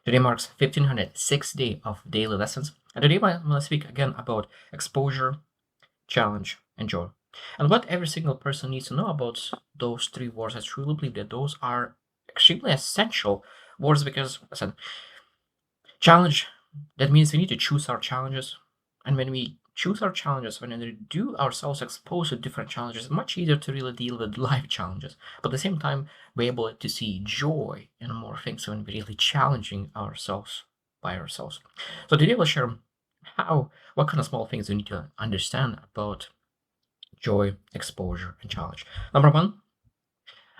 Today marks 1506 day of daily lessons, and today I'm going to speak again about exposure, challenge, and joy. And what every single person needs to know about those three words, I truly believe that those are extremely essential words because, listen, challenge, that means we need to choose our challenges. And when we choose our challenges, when we do ourselves exposed to different challenges, it's much easier to really deal with life challenges. But at the same time, we're able to see joy in more things when we're really challenging ourselves by ourselves. So today we'll share what kind of small things we need to understand about joy, exposure, and challenge. Number one,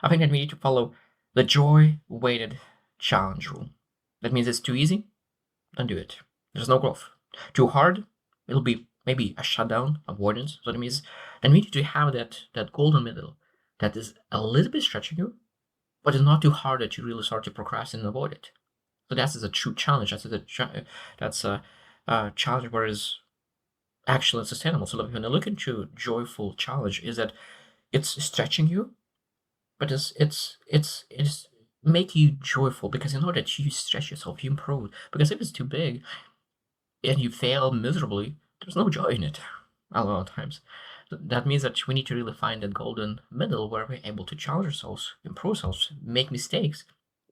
I think that we need to follow the joy weighted challenge rule. That means it's too easy, don't do it. There's no growth. Too hard, it'll be maybe a shutdown, avoidance. So that means then we need to have that golden middle that is a little bit stretching you, but it's not too hard that you really start to procrastinate and avoid it. So that's a true challenge. That's a challenge where it's actually sustainable. So when I look into joyful challenge, is that it's stretching you, but it's make you joyful because you know that you stretch yourself, you improve. Because if it's too big, and you fail miserably, there's no joy in it a lot of times. That means that we need to really find that golden middle where we're able to challenge ourselves, improve ourselves, make mistakes,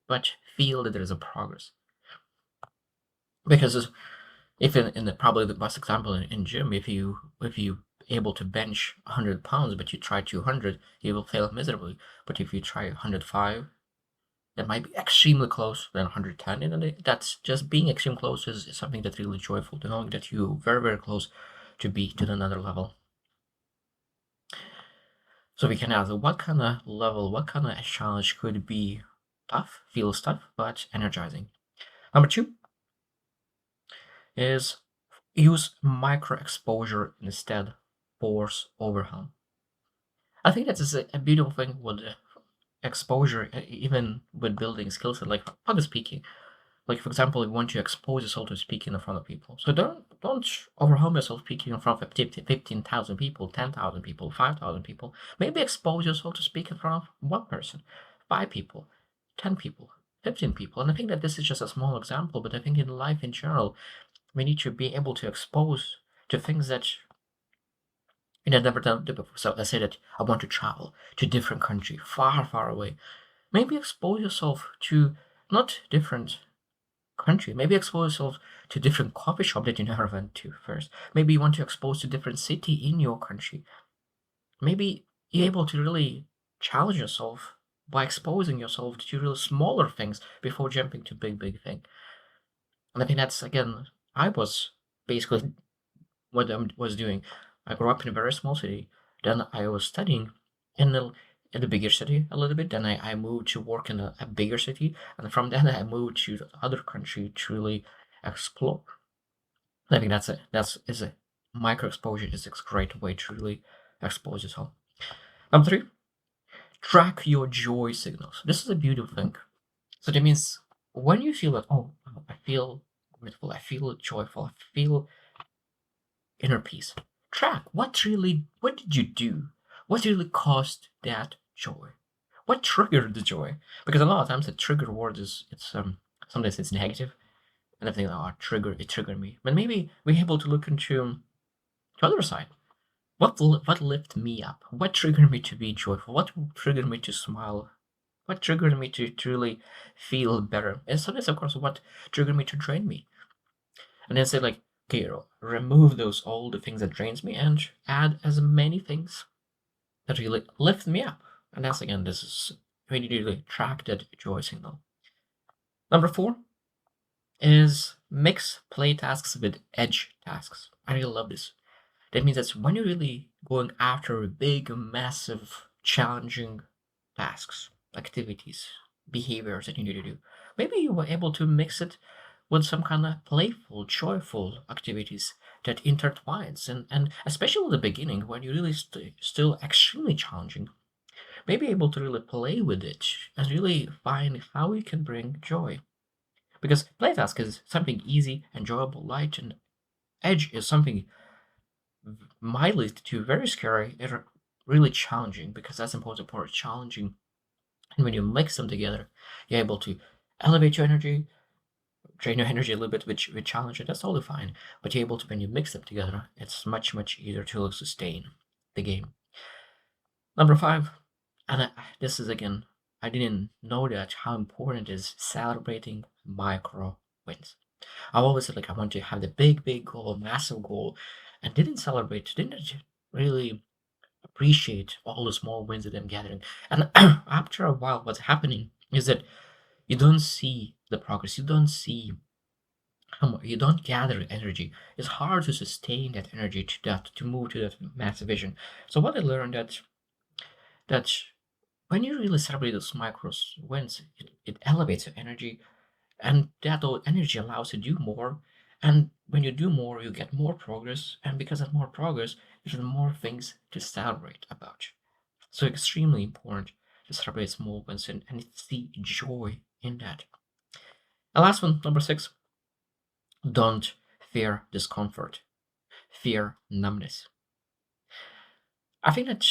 but feel that there is a progress. Because if in the probably the best example in gym, if you able to bench 100 pounds but you try 200, you will fail miserably. But if you try 105, that might be extremely close than 110, and that's just being extreme close is something that's really joyful to knowing that you very very close to be to another level. So we can ask what kind of level, what kind of challenge could be tough, feels tough, but energizing. Number two is use micro exposure instead force overwhelm. I think that is a beautiful thing with exposure, even with building skills like public speaking. Like for example, you want to expose yourself to speaking in front of people. So don't overwhelm yourself speaking in front of 15,000 people, 10,000 people, 5,000 people. Maybe expose yourself to speak in front of one person, 5 people, 10 people, 15 people. And I think that this is just a small example, but I think in life in general, we need to be able to expose to things that you had never done before. So let's say that I want to travel to a different country, far, far away. Maybe expose yourself to not different country. Maybe expose yourself to different coffee shop that you never went to first. Maybe you want to expose to different city in your country. Maybe you're able to really challenge yourself by exposing yourself to really smaller things before jumping to big, big thing. And I think that's again, I was basically what I was doing. I grew up in a very small city. Then I was studying in the bigger city a little bit. Then I moved to work in a bigger city, and from then I moved to the other country to really explore. I think that's is a micro exposure is a great way to really expose yourself. Number three, track your joy signals. This is a beautiful thing. So that means when you feel that, oh, I feel grateful, I feel joyful, I feel inner peace. Track what did you do? What really caused that joy? What triggered the joy? Because a lot of times the trigger word is it's sometimes it's negative, and I think oh it triggered me. But maybe we're able to look into the other side. What lifted me up? What triggered me to be joyful? What triggered me to smile? What triggered me to truly feel better? And sometimes of course what triggered me to drain me. And then say like, okay, remove those all the things that drains me and add as many things that really lift me up. And that's again, this is we need to really track that joy signal. Number four is mix play tasks with edge tasks. I really love this. That means that when you're really going after big, massive, challenging tasks, activities, behaviors that you need to do, maybe you were able to mix it with some kind of playful, joyful activities that intertwines. And especially at the beginning, when you really still extremely challenging, maybe able to really play with it and really find how you can bring joy. Because playtask is something easy, enjoyable, light, and edge is something mildly to very scary and really challenging because that's important part challenging. And when you mix them together, you're able to elevate your energy, drain your energy a little bit, which challenge it. That's totally fine. But you're able to, when you mix them together, it's much easier to sustain the game. Number five, and this is again, I didn't know that how important is celebrating micro wins. I always said like I want to have the big goal, massive goal, and didn't celebrate, didn't really appreciate all the small wins that I'm gathering. And after a while, what's happening is that you don't see the progress, you don't see how much, you don't gather energy. It's hard to sustain that energy to move to that massive vision. So what I learned that when you really celebrate those micros wins, it elevates your energy, and that energy allows you to do more. And when you do more, you get more progress, and because of more progress, there's more things to celebrate about. So extremely important to celebrate small wins and see joy in that. And last one, number six, don't fear discomfort, fear numbness. I think that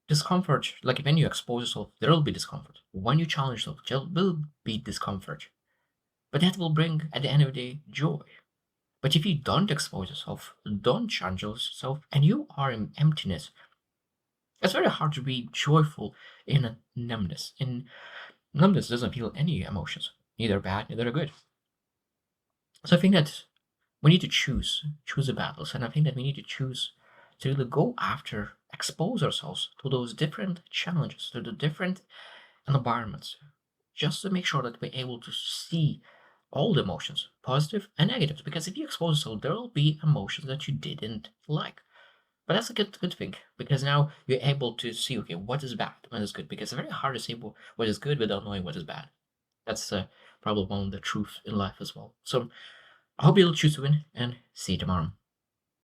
discomfort, like when you expose yourself, there will be discomfort. When you challenge yourself, there will be discomfort. But that will bring, at the end of the day, joy. But if you don't expose yourself, don't challenge yourself, and you are in emptiness, it's very hard to be joyful in a numbness. In numbness doesn't feel any emotions, neither bad, neither good. So I think that we need to choose the battles, and I think that we need to choose to really go after, expose ourselves to those different challenges, to the different environments, just to make sure that we're able to see all the emotions, positive and negative. Because if you expose yourself, there will be emotions that you didn't like. But that's a good thing because now you're able to see, okay, what is bad, what is good. Because it's very hard to say what is good without knowing what is bad. That's probably one of the truth in life as well. So I hope you'll choose to win and see you tomorrow.